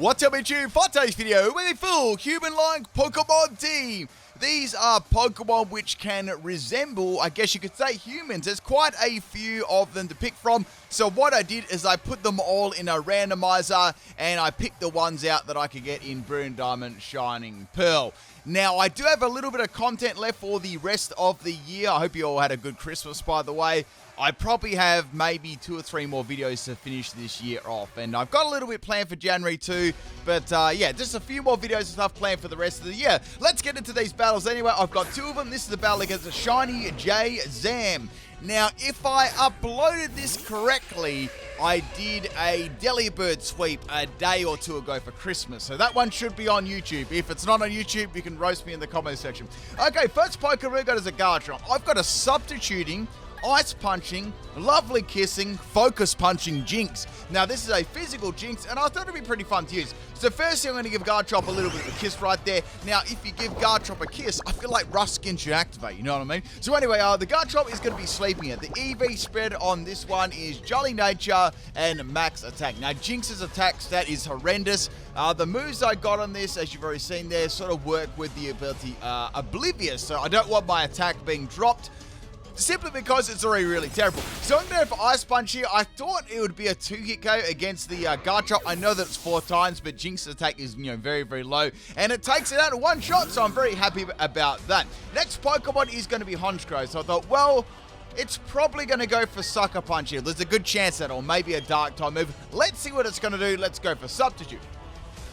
What's up YouTube? For today's video, with a full human-like Pokemon team. These are Pokemon which can resemble, I guess you could say, humans. There's quite a few of them to pick from. So what I did is I put them all in a randomizer and I picked the ones out that I could get in Brilliant Diamond, Shining Pearl. Now, I do have a little bit of content left for the rest of the year. I hope you all had a good Christmas, by the way. I probably have maybe 2 or 3 more videos to finish this year off. And I've got a little bit planned for January too. But yeah, just a few more videos and stuff planned for the rest of the year. Let's get into these battles anyway. I've got 2 of them. This is the battle against the Shiny J Zam. Now, if I uploaded this correctly, I did a Delibird sweep a day or 2 ago for Christmas. So that one should be on YouTube. If it's not on YouTube, you can roast me in the comment section. Okay, first Pokemon we've got is a Gardevoir. I've got a substituting, Ice Punching, Lovely Kissing, Focus Punching Jinx. Now, this is a physical Jinx, and I thought it'd be pretty fun to use. So firstly, I'm going to give Gardevoir a little bit of a kiss right there. Now, if you give Gardevoir a kiss, I feel like Ruskin should activate, you know what I mean? So anyway, the Gardevoir is going to be sleeping it. The EV spread on this one is Jolly Nature and Max Attack. Now, Jinx's attack stat is horrendous. The moves I got on this, as you've already seen there, sort of work with the ability Oblivious. So I don't want my attack being dropped, simply because it's already really terrible. So I'm going to go for Ice Punch here. I thought it would be a 2-hit KO against the Gardevoir. I know that it's 4 times, but Jinx's attack is, very, very low. And it takes it out in 1 shot, so I'm very happy about that. Next Pokemon is going to be Honchkrow. So I thought, well, it's probably going to go for Sucker Punch here. There's a good chance that, or maybe a Dark type move. Let's see what it's going to do. Let's go for Substitute.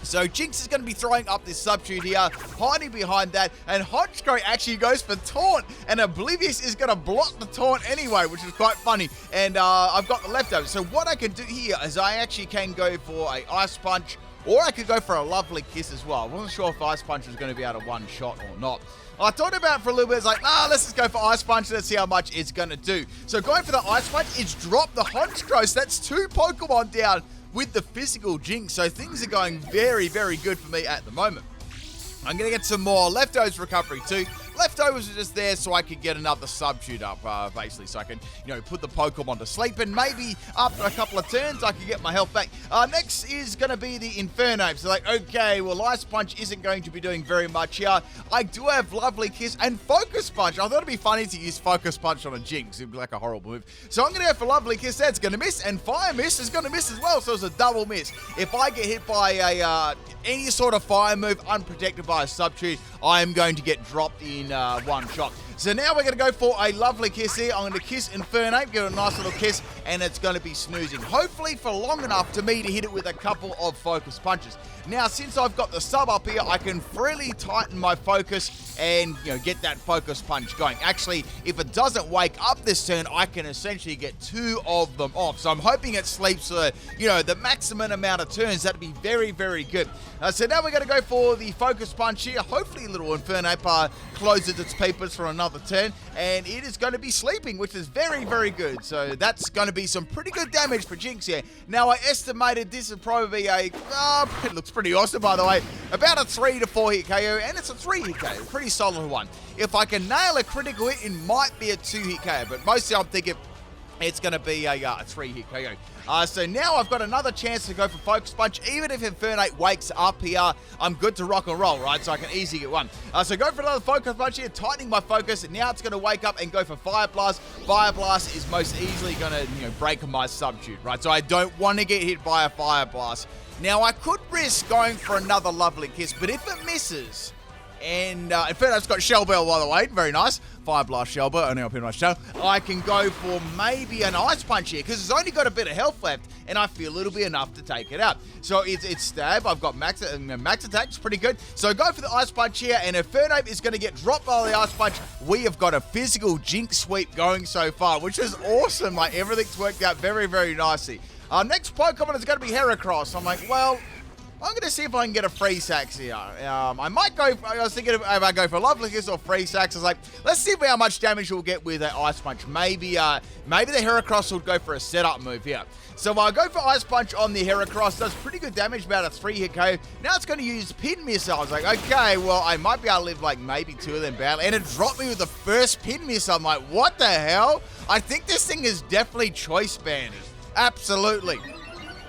So Jinx is going to be throwing up this substitute here, hiding behind that, and Honchkrow actually goes for Taunt, and Oblivious is going to block the Taunt anyway, which is quite funny, and I've got the leftovers. So what I can do here is I actually can go for a Ice Punch, or I could go for a Lovely Kiss as well. I wasn't sure if Ice Punch was going to be out of 1 shot or not. I thought about it for a little bit. It's like, let's just go for Ice Punch. Let's see how much it's going to do. So going for the Ice Punch, it's dropped the Honchkrow. So that's 2 Pokemon down with the physical Jinx. So things are going very, very good for me at the moment. I'm going to get some more leftovers recovery too. Leftovers are just there so I could get another substitute up, basically, so I can, put the Pokemon to sleep, and maybe after a couple of turns, I can get my health back. Next is going to be the Infernape. So, okay, well, Ice Punch isn't going to be doing very much here. I do have Lovely Kiss and Focus Punch. I thought it'd be funny to use Focus Punch on a Jinx. It'd be like a horrible move. So I'm going to go for Lovely Kiss. That's going to miss, and Fire Miss is going to miss as well, so it's a double miss. If I get hit by any sort of fire move unprotected by a substitute, I am going to get dropped in 1 shot. So now we're going to go for a Lovely Kiss here. I'm going to kiss Infernape, give it a nice little kiss, and it's going to be snoozing. Hopefully for long enough to me to hit it with a couple of Focus Punches. Now, since I've got the sub up here, I can freely tighten my focus and, get that Focus Punch going. Actually, if it doesn't wake up this turn, I can essentially get 2 of them off. So I'm hoping it sleeps for, the maximum amount of turns. That'd be very, very good. So now we're going to go for the Focus Punch here. Hopefully little Infernape closes its papers for another turn, and it is going to be sleeping, which is very, very good. So that's going to be some pretty good damage for Jinx here. Now, I estimated this would probably be it looks pretty awesome, by the way, about a 3 to 4 hit KO, and it's a 3-hit KO, pretty solid one. If I can nail a critical hit, it might be a 2-hit KO, but mostly I'm thinking it's going to be a 3-hit KO. So now I've got another chance to go for Focus Punch. Even if Infernape wakes up here, I'm good to rock and roll, right? So I can easily get 1. So go for another Focus Punch here, tightening my focus. And now it's going to wake up and go for Fire Blast. Fire Blast is most easily going to, break my substitute, right? So I don't want to get hit by a Fire Blast. Now, I could risk going for another Lovely Kiss, but if it misses, and Infernape's got Shell Bell, by the way, very nice. Fire Blast Shell Bell, only up in my shell. I can go for maybe an Ice Punch here, because it's only got a bit of health left, and I feel it'll be enough to take it out. So it's Stab. I've got Max Attack, it's pretty good. So go for the Ice Punch here, and Infernape is going to get dropped by the Ice Punch. We have got a physical Jinx sweep going so far, which is awesome. Like, everything's worked out very, very nicely. Next Pokemon is going to be Heracross. I'm like, well, I'm going to see if I can get a Free Sax here. I was thinking if I go for Lovely Kiss or Free Sax. I was like, let's see how much damage we'll get with an Ice Punch. Maybe the Heracross will go for a setup move here. So I'll go for Ice Punch on the Heracross. Does pretty good damage, about a 3-hit KO. Now it's going to use Pin Missile. I was like, okay, well, I might be able to live like maybe 2 of them badly. And it dropped me with the first Pin Missile. I'm like, what the hell? I think this thing is definitely choice banded. Absolutely.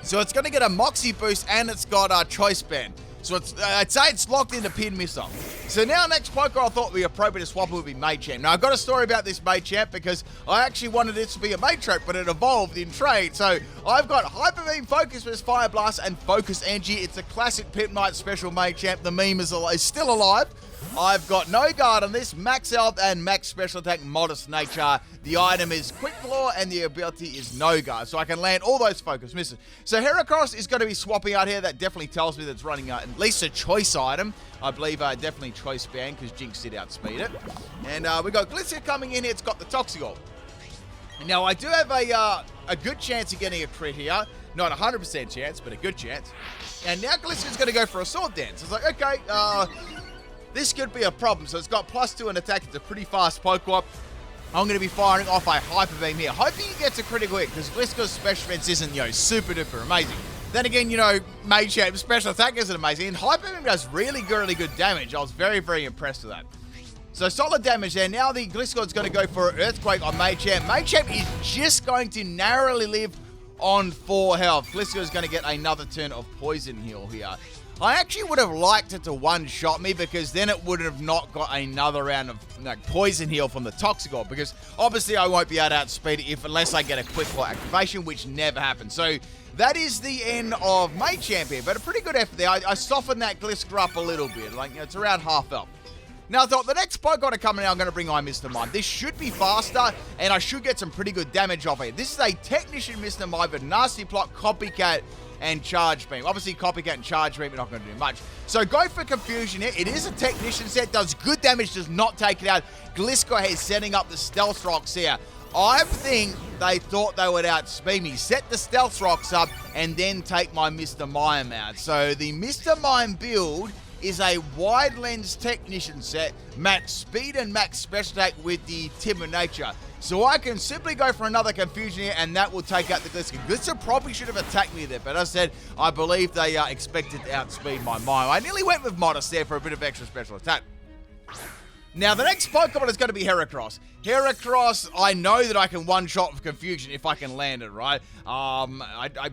So it's going to get a Moxie boost and it's got a Choice Band. So I'd say it's locked into Pin Missile. So now next Poké I thought would be appropriate to swap it would be Machamp. Now I've got a story about this Machamp because I actually wanted this to be a Machamp, but it evolved in trade. So I've got Hyper Beam, Focus Burst, Fire Blast, and Focus Energy. It's a classic PIMPNITE special Machamp. The meme is still alive. I've got no guard on this, max health and max special attack, modest nature. The item is quick claw and the ability is no guard. So I can land all those focus misses. So Heracross is going to be swapping out here. That definitely tells me that it's running at least a choice item. I believe definitely choice band because Jinx did outspeed it. And we got Glitzia coming in here. It's got the Toxicol. Now I do have a good chance of getting a crit here. Not 100% chance, but a good chance. And now Glicia's going to go for a Sword Dance. It's like, okay, this could be a problem. So it's got +2 in attack. It's a pretty fast Pokemon. I'm going to be firing off a Hyper Beam here. Hoping he gets a critical hit because Gliscor's special defense isn't, super duper amazing. Then again, Machamp's special attack isn't amazing. And Hyper Beam does really good damage. I was very, very impressed with that. So solid damage there. Now the Gliscor's going to go for an Earthquake on Machamp. Machamp is just going to narrowly live on 4 health. Gliscor's going to get another turn of Poison Heal here. I actually would have liked it to one-shot me because then it would have not got another round of Poison Heal from the Toxicol because obviously I won't be able to outspeed it unless I get a Quick Claw activation, which never happens. So that is the end of Machamp here, but a pretty good effort there. I softened that Gliscor up a little bit. It's around half health. Now I thought the next Pokemon to come in, I'm going to bring on Mr. Mime. This should be faster, and I should get some pretty good damage off it. This is a Technician Mr. Mime, but Nasty Plot, Copycat, and Charge Beam. Obviously, Copycat and Charge Beam are not going to do much. So go for Confusion here. It is a Technician set, does good damage, does not take it out. Gliscor is setting up the Stealth Rocks here. I think they thought they would outspeed me. Set the Stealth Rocks up, and then take my Mr. Mime out. So the Mr. Mime build is a wide lens Technician set, max speed and max special attack with the Timber Nature. So I can simply go for another Confusion here, and that will take out the Gliscor. Gliscor probably should have attacked me there, but as I said, I believe they expected to outspeed my Mime. I nearly went with Modest there for a bit of extra special attack. Now, the next Pokemon is going to be Heracross. Heracross, I know that I can one-shot with Confusion if I can land it, right? I'm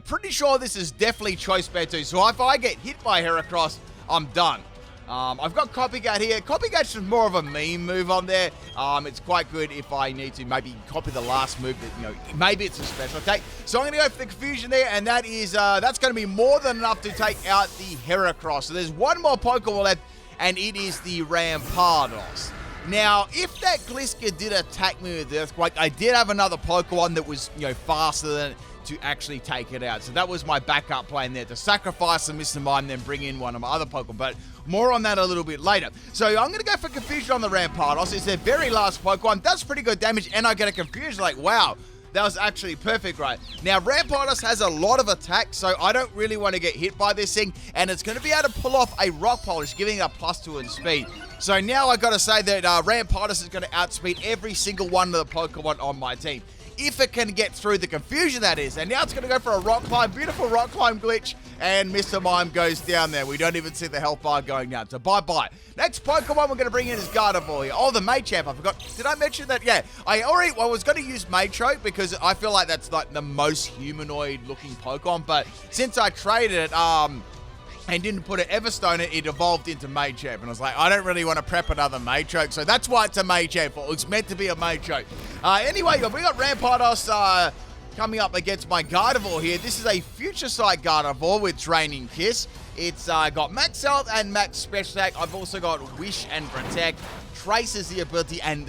pretty sure this is definitely Choice Band 2, so if I get hit by Heracross, I'm done. I've got Copycat here. Copycat's just more of a meme move on there. It's quite good if I need to maybe copy the last move that, maybe it's a special attack. So I'm going to go for the Confusion there, and that is, that's going to be more than enough to take out the Heracross. So there's one more Pokemon left, and it is the Rampardos. Now, if that Gliscor did attack me with Earthquake, I did have another Pokemon that was, faster than it to actually take it out. So that was my backup plan there, to sacrifice the Mr. Mime, then bring in one of my other Pokemon. But more on that a little bit later. So I'm going to go for Confusion on the Rampardos. It's their very last Pokemon. That's pretty good damage, and I get a Confusion. Like, wow, that was actually perfect, right? Now, Rampardos has a lot of attack, so I don't really want to get hit by this thing, and it's going to be able to pull off a Rock Polish, giving it a +2 in speed. So now I got to say that Rampardos is going to outspeed every single one of the Pokemon on my team. If it can get through the Confusion, that is. And now it's going to go for a Rock Climb. Beautiful Rock Climb glitch. And Mr. Mime goes down there. We don't even see the health bar going down. So bye-bye. Next Pokemon we're going to bring in is Gardevoir. Oh, the Machamp. I forgot. Did I mention that? Yeah. I was going to use Machoke because I feel like that's like the most humanoid-looking Pokemon. But since I traded it, and didn't put an Everstone in it evolved into Machamp. And I was like, I don't really want to prep another Machoke. So that's why it's a Machamp. It was meant to be a Machoke. Anyway, we got Rampardos coming up against my Gardevoir here. This is a Future Sight Gardevoir with Draining Kiss. It's got max health and max special attack. I've also got Wish and Protect. Trace as the ability, and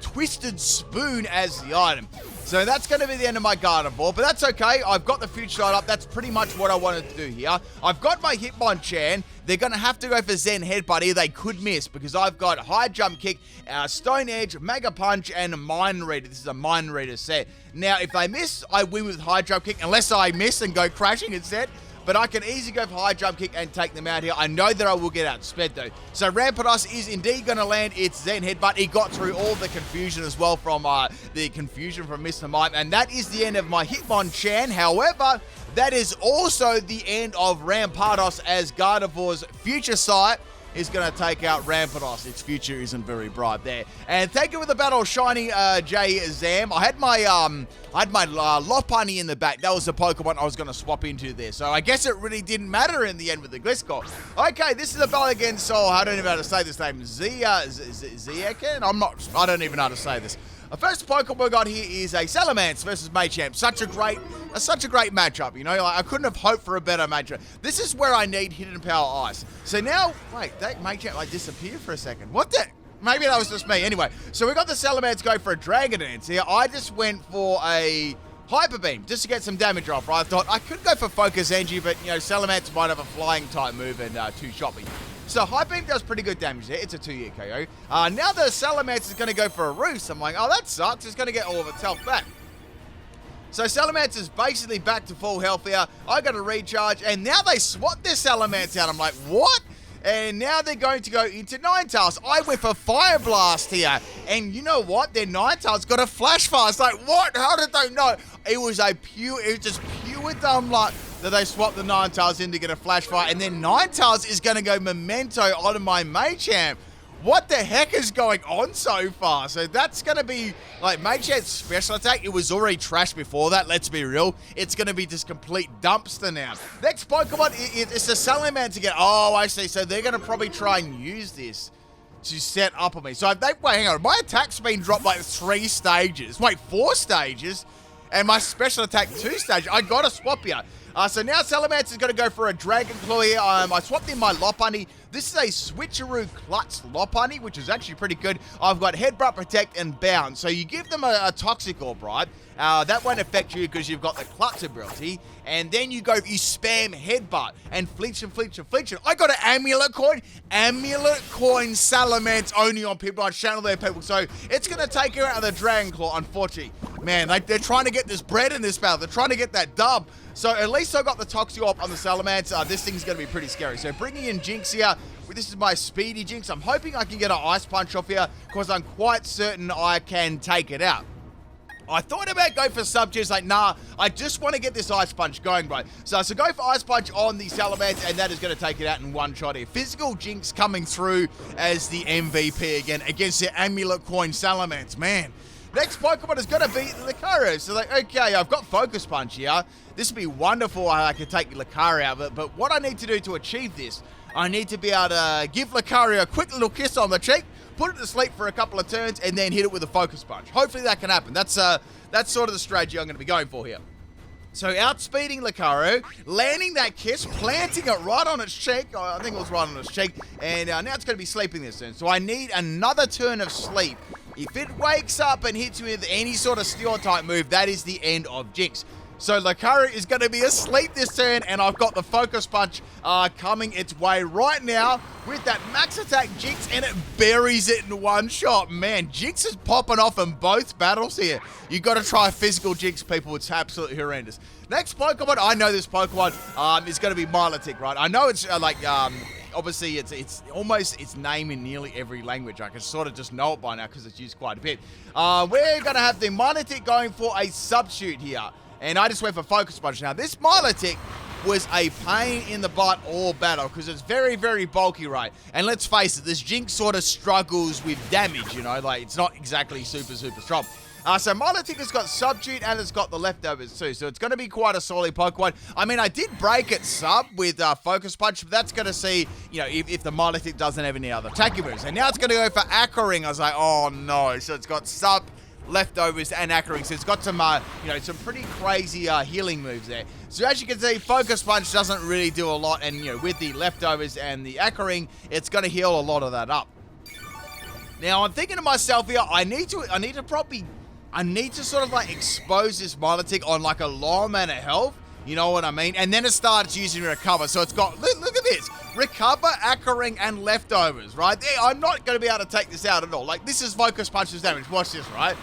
Twisted Spoon as the item. So that's going to be the end of my Gardevoir, but that's okay. I've got the Future Sight up. That's pretty much what I wanted to do here. I've got my Hitmonchan. They're going to have to go for Zen Headbutt here. They could miss because I've got High Jump Kick, Stone Edge, Mega Punch, and Mind Reader. This is a Mind Reader set. Now, if they miss, I win with High Jump Kick, unless I miss and go crashing instead. But I can easily go for High Jump Kick and take them out here. I know that I will get outsped though. So Rampardos is indeed going to land its Zen Headbutt. He got through all the confusion as well from the confusion from Mr. Mime. And that is the end of my Hitmonchan. However, that is also the end of Rampardos as Gardevoir's Future Sight. is going to take out Rampardos. Its future isn't very bright there. And thank you for the battle, Shiny J Zam. I had my Lopunny in the back. That was the Pokemon I was going to swap into there. So I guess it really didn't matter in the end with the Gliscor. Okay, this is a battle against I don't even know how to say this name. Ziaken? I don't even know how to say this. The first Pokemon we got here is a Salamence versus Machamp. Such a great matchup, you know? Like, I couldn't have hoped for a better matchup. This is where I need Hidden Power Ice. So now, wait, that Machamp like disappeared for a second. What the? Maybe that was just me. Anyway, so we got the Salamence go for a Dragon Dance here. I just went for a Hyper Beam just to get some damage off, right? I thought I could go for Focus Energy, but, you know, Salamence might have a flying type move and two-shot me. So Hyper Beam does pretty good damage there. It's a 2-hit KO. Now the Salamence is going to go for a Roost. I'm like, oh, that sucks. It's going to get all of its health back. So Salamence is basically back to full health here. I got a recharge, and now they swap their Salamence out. I'm like, what? And now they're going to go into Ninetales. I went for Fire Blast here. And you know what? Their Ninetales got a Flash Fire. It's like, what? How did they know? It was just pure dumb luck that they swapped the Ninetales in to get a Flash Fire. And then Ninetales is going to go Memento onto my Machamp. What the heck is going on so far? So that's going to be, like, Machamp's special attack. It was already trash before that, let's be real. It's going to be just complete dumpster now. Next Pokemon, it's a Salamence again. Oh, I see. So they're going to probably try and use this to set up on me. So wait, hang on. My attack's been dropped like 3 stages. Wait, 4 stages? And my special attack 2 stages. I got to swap here. So now Salamence is going to go for a Dragon Claw here. I swapped in my Lopunny. This is a Switcheroo Klutz Lopunny, which is actually pretty good. I've got Headbutt, Protect, and Bound. So you give them a Toxic Orb, right? That won't affect you because you've got the Klutz ability. And then you spam Headbutt and Flinch and Flinch and Flinch. I got an Amulet Coin. Amulet Coin Salamence only on people. I channel their people. So it's going to take her out of the Dragon Claw, unfortunately. Man, they're trying to get this bread in this battle. They're trying to get that dub. So at least I got the Toxic Orb on the Salamence. This thing's going to be pretty scary. So bringing in Jinx here. This is my speedy Jinx. I'm hoping I can get an Ice Punch off here because I'm quite certain I can take it out. I thought about going for Subjuice, like, nah, I just want to get this Ice Punch going, bro. So go for Ice Punch on the Salamence, and that is going to take it out in one shot here. Physical Jinx coming through as the MVP again against the Amulet Coin Salamence, man. Next Pokemon is going to be Lucario. So, okay, I've got Focus Punch here. This would be wonderful. I could take Lucario out of it. But what I need to do to achieve this, I need to be able to give Lucario a quick little kiss on the cheek, put it to sleep for a couple of turns, and then hit it with a Focus Punch. Hopefully that can happen. That's sort of the strategy I'm going to be going for here. So outspeeding Lucario, landing that kiss, planting it right on its cheek. I think it was right on its cheek. And now it's going to be sleeping this turn. So I need another turn of sleep. If it wakes up and hits me with any sort of Steel type move, that is the end of Jinx. So Lucario is going to be asleep this turn, and I've got the Focus Punch coming its way right now with that Max Attack Jinx, and it buries it in one shot. Man, Jinx is popping off in both battles here. You got to try Physical Jinx, people. It's absolutely horrendous. Next Pokemon, I know this Pokemon is going to be Milotic, right? I know it's obviously it's almost its name in nearly every language. I can sort of just know it by now because it's used quite a bit. We're going to have the Milotic going for a Substitute here. And I just went for Focus Punch. Now, this Milotic was a pain in the butt all battle because it's very, very bulky, right? And let's face it, this Jinx sort of struggles with damage, you know? Like, it's not exactly super, super strong. So Milotic has got Substitute and it's got the Leftovers too. So it's going to be quite a solid Pokemon. I mean, I did break its sub with Focus Punch, but that's going to see, you know, if the Milotic doesn't have any other attacking moves. And now it's going to go for Aqua Ring. I was like, oh no. So it's got Sub, Leftovers, and Aqua Ring. So it's got some, some pretty crazy healing moves there. So as you can see, Focus Punch doesn't really do a lot. And, you know, with the Leftovers and the Aqua Ring, it's going to heal a lot of that up. Now, I'm thinking to myself here, I need to sort of like expose this Milotic on like a low amount of health. You know what I mean? And then it starts using Recover. So it's got, look at this. Recover, Aqua Ring, and Leftovers, right? I'm not going to be able to take this out at all. Like, this is Focus Punch's damage. Watch this, right?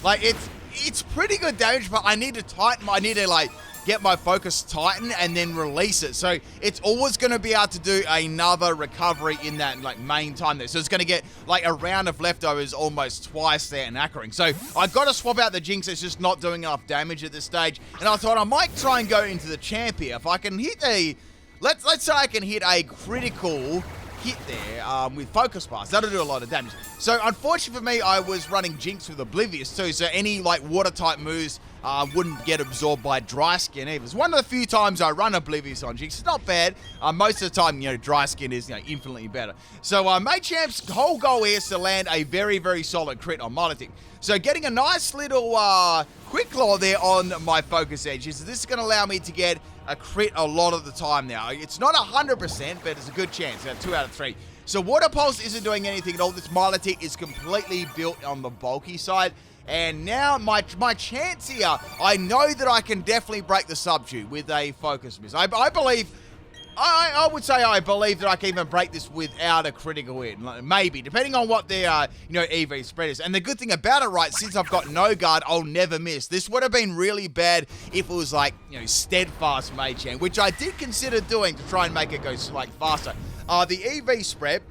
Like, it's pretty good damage, but I need to tighten. I need to, like, get my focus tighten and then release it. So it's always going to be able to do another recovery in that, like, main time there. So it's going to get, like, a round of Leftovers almost twice there in Aqua Ring. So I got to swap out the Jinx. It's just not doing enough damage at this stage. And I thought I might try and go into the champ here. If I can hit a... Let's say I can hit a critical hit there with Focus Blast. That'll do a lot of damage. So unfortunately for me, I was running Jinx with Oblivious too, so any like water type moves wouldn't get absorbed by Dry Skin either. It's one of the few times I run Oblivious on Jinx. It's not bad. Most of the time, Dry Skin is infinitely better. So Machamp's whole goal here is to land a very, very solid crit on Milotic. So getting a nice little Quick Claw there on my Focus Edge. This is going to allow me to get a crit a lot of the time now. It's not 100%, but it's a good chance. 2 out of 3. So Water Pulse isn't doing anything at all. This Milotic is completely built on the bulky side. And now my chance here, I know that I can definitely break the Subdue with a Focus Miss. I believe, I would say I believe that I can even break this without a critical hit. Maybe, depending on what their, EV spread is. And the good thing about it, right, since I've got no guard, I'll never miss. This would have been really bad if it was like, Steadfast Machamp, which I did consider doing to try and make it go, like, faster. The EV spread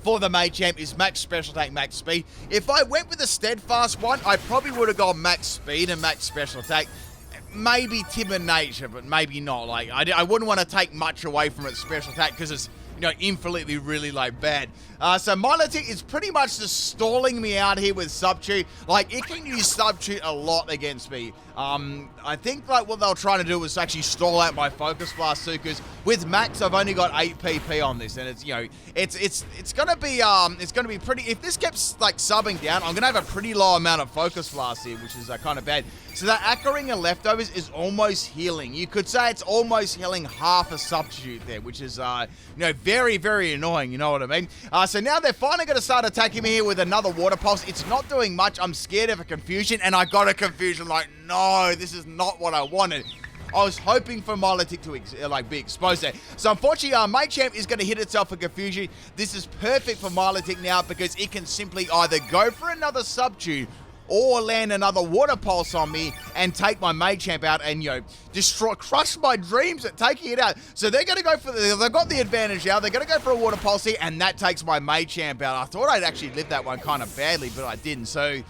for the Machamp is max special attack, max speed. If I went with a Steadfast one, I probably would have gone max speed and max special attack. Maybe timid nature, but maybe not. Like, I wouldn't want to take much away from its special attack because it's, infinitely really, bad. So Milotic is pretty much just stalling me out here with Subdue. Like, it can use Subdue a lot against me. I think, what they were trying to do was actually stall out my Focus Blast too, because with Max, I've only got 8 PP on this, and it's, it's gonna be pretty, if this kept, subbing down, I'm gonna have a pretty low amount of Focus Blast here, which is kind of bad. So that Aka of Leftovers is almost healing. You could say it's almost healing half a Substitute there, which is, very, very annoying, you know what I mean? So now they're finally going to start attacking me here with another Water Pulse. It's not doing much. I'm scared of a Confusion, and I got a Confusion. Like, no, this is not what I wanted. I was hoping for Milotic to be exposed there. So unfortunately, Machamp is going to hit itself for Confusion. This is perfect for Milotic now because it can simply either go for another Subdue or land another Water Pulse on me and take my Machamp out and, crush my dreams at taking it out. So they're going to go for they've got the advantage now. They're going to go for a Water Pulse here, and that takes my Machamp out. I thought I'd actually lived that one kind of badly, but I didn't. So,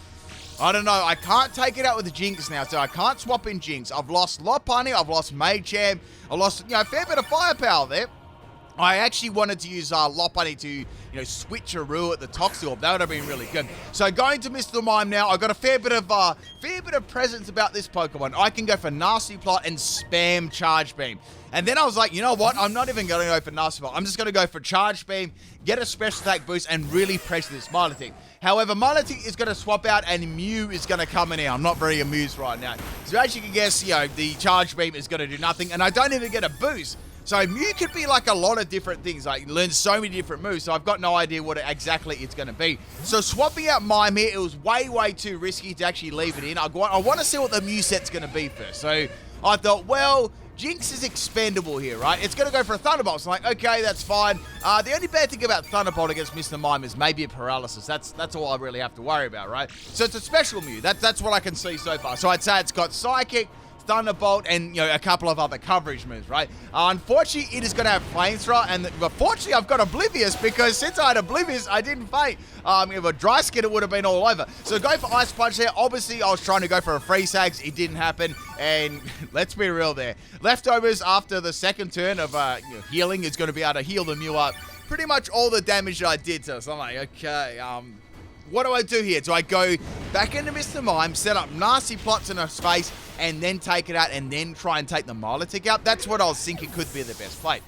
I don't know. I can't take it out with the Jinx now, so I can't swap in Jinx. I've lost Lopunny, I've lost Machamp, I lost, a fair bit of firepower there. I actually wanted to use Lopunny to, switcheroo at the Toxel. That would have been really good. So going to Mr. Mime now, I've got a fair bit of presence about this Pokemon. I can go for Nasty Plot and spam Charge Beam. And then I was like, you know what? I'm not even going to go for Nasty Plot. I'm just going to go for Charge Beam, get a special attack boost, and really pressure this Milotic. However, Milotic is going to swap out, and Mew is going to come in here. I'm not very amused right now. So as you can guess, the Charge Beam is going to do nothing, and I don't even get a boost. So Mew could be like a lot of different things. Like, you learn so many different moves, so I've got no idea what exactly it's going to be. So swapping out Mime here, it was way, way too risky to actually leave it in. I want to see what the Mew set's going to be first. So I thought, well, Jinx is expendable here, right? It's going to go for a Thunderbolt. So I'm like, okay, that's fine. The only bad thing about Thunderbolt against Mr. Mime is maybe a paralysis. That's all I really have to worry about, right? So it's a special Mew. That's what I can see so far. So I'd say it's got Psychic, Thunderbolt, and a couple of other coverage moves, right? Unfortunately, it is going to have Flamethrower, and fortunately, I've got Oblivious, because since I had Oblivious, I didn't faint. If a Dry Skin, it would have been all over. So go for Ice Punch there. Obviously, I was trying to go for a Freeze Tags. It didn't happen, and let's be real there. Leftovers after the second turn of healing is going to be able to heal the Mew up pretty much all the damage that I did to it. So I'm like, okay, what do I do here? Do I go back into Mr. Mime, set up nasty plots in his face, and then take it out, and then try and take the Milotic out? That's what I was thinking could be the best play.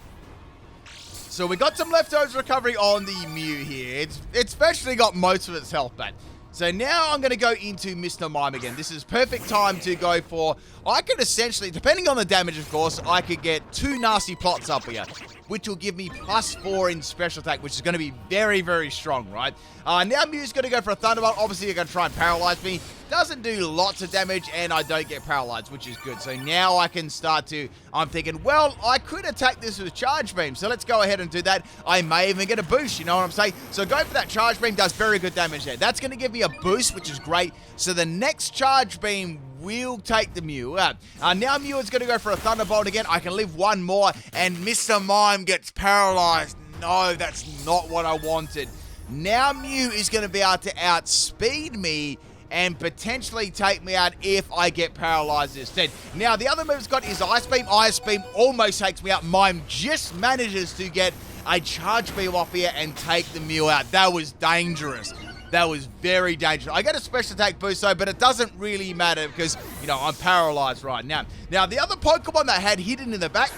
So we got some leftovers recovery on the Mew here. It's especially got most of its health back. So now I'm going to go into Mr. Mime again. This is perfect time to go for, I could essentially, depending on the damage of course, I could get 2 nasty plots up here, which will give me +4 in special attack, which is going to be very, very strong, right? Now Mew's going to go for a Thunderbolt. Obviously, they're going to try and paralyze me. Doesn't do lots of damage, and I don't get paralyzed, which is good. So now I can start to, I'm thinking, well, I could attack this with Charge Beam. So let's go ahead and do that. I may even get a boost, you know what I'm saying? So go for that Charge Beam, does very good damage there. That's going to give me a boost, which is great. So the next Charge Beam will take the Mew out. Now Mew is going to go for a Thunderbolt again. I can live one more, and Mr. Mime gets paralyzed. No, that's not what I wanted. Now Mew is going to be able to outspeed me and potentially take me out if I get paralyzed instead. Now, the other move it's got is Ice Beam. Ice Beam almost takes me out. Mime just manages to get a Charge Beam off here and take the Mew out. That was dangerous. That was very dangerous. I get a special attack boost though, but it doesn't really matter because, you know, I'm paralyzed right now. Now, the other Pokemon that I had hidden in the back,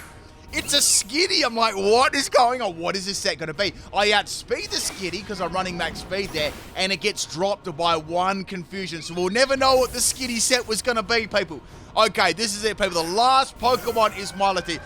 it's a Skitty. I'm like, what is going on? What is this set going to be? I outspeed the Skitty because I'm running max speed there, and it gets dropped by 1 confusion. So we'll never know what the Skitty set was going to be, people. Okay, this is it, people. The last Pokemon is Milotic.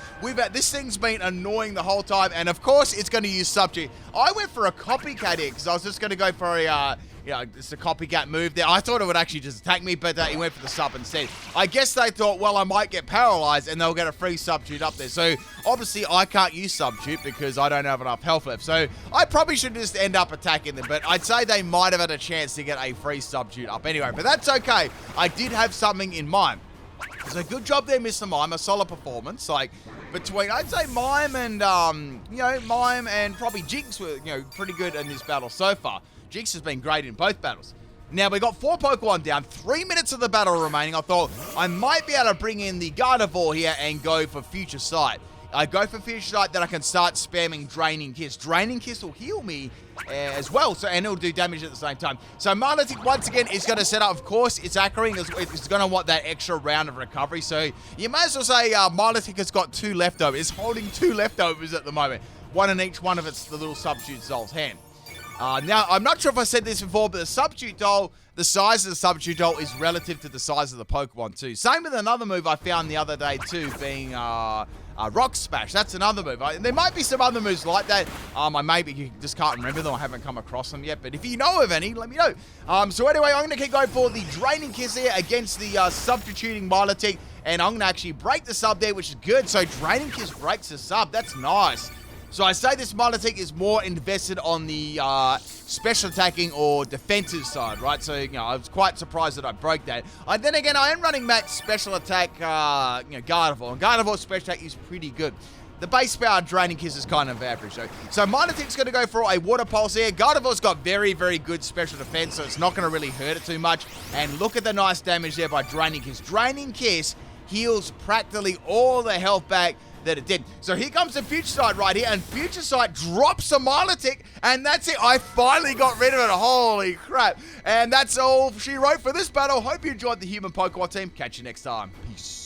This thing's been annoying the whole time, and of course, it's going to use Substitute. I went for a copycat here because I was just going to go for a, it's a copycat move there. I thought it would actually just attack me, but he went for the sub instead. I guess they thought, well, I might get paralyzed, and they'll get a free Substitute up there. So, obviously, I can't use Substitute because I don't have enough health left. So, I probably should just end up attacking them, but I'd say they might have had a chance to get a free Substitute up anyway. But that's okay. I did have something in mind. So good job there, Mr. Mime. A solid performance. Like, between, I'd say Mime and, Mime and probably Jinx were, pretty good in this battle so far. Jinx has been great in both battles. Now, we got 4 Pokemon down, 3 minutes of the battle remaining. I thought I might be able to bring in the Gardevoir here and go for Future Sight. I go for Future Sight, then I can start spamming Draining Kiss. Draining Kiss will heal me as well, and it'll do damage at the same time. So Milotic, once again, is going to set up, of course, it's Acroing. It's going to want that extra round of recovery. So you may as well say Milotic has got 2 leftovers. It's holding 2 leftovers at the moment. 1 in each one of the little Substitute Doll's hand. Now, I'm not sure if I said this before, but the Substitute Doll, the size of the Substitute Doll is relative to the size of the Pokemon too. Same with another move I found the other day too, being Rock Smash. That's another move. There might be some other moves like that. You just can't remember them. I haven't come across them yet. But if you know of any, let me know. So anyway, I'm going to keep going for the Draining Kiss here against the Substituting Milotic. And I'm going to actually break the sub there, which is good. So Draining Kiss breaks the sub. That's nice. So I say this Milotic is more invested on the special attacking or defensive side, right? So, I was quite surprised that I broke that. Then again, I am running max special attack, Gardevoir. And Gardevoir's special attack is pretty good. The base power Draining Kiss is kind of average, though. So Milotic's going to go for a Water Pulse here. Gardevoir's got very, very good special defense, so it's not going to really hurt it too much. And look at the nice damage there by Draining Kiss. Draining Kiss heals practically all the health back that it did. So here comes the Future Sight right here, and Future Sight drops a Milotic, and that's it. I finally got rid of it. Holy crap. And that's all she wrote for this battle. Hope you enjoyed the human Pokemon team. Catch you next time. Peace.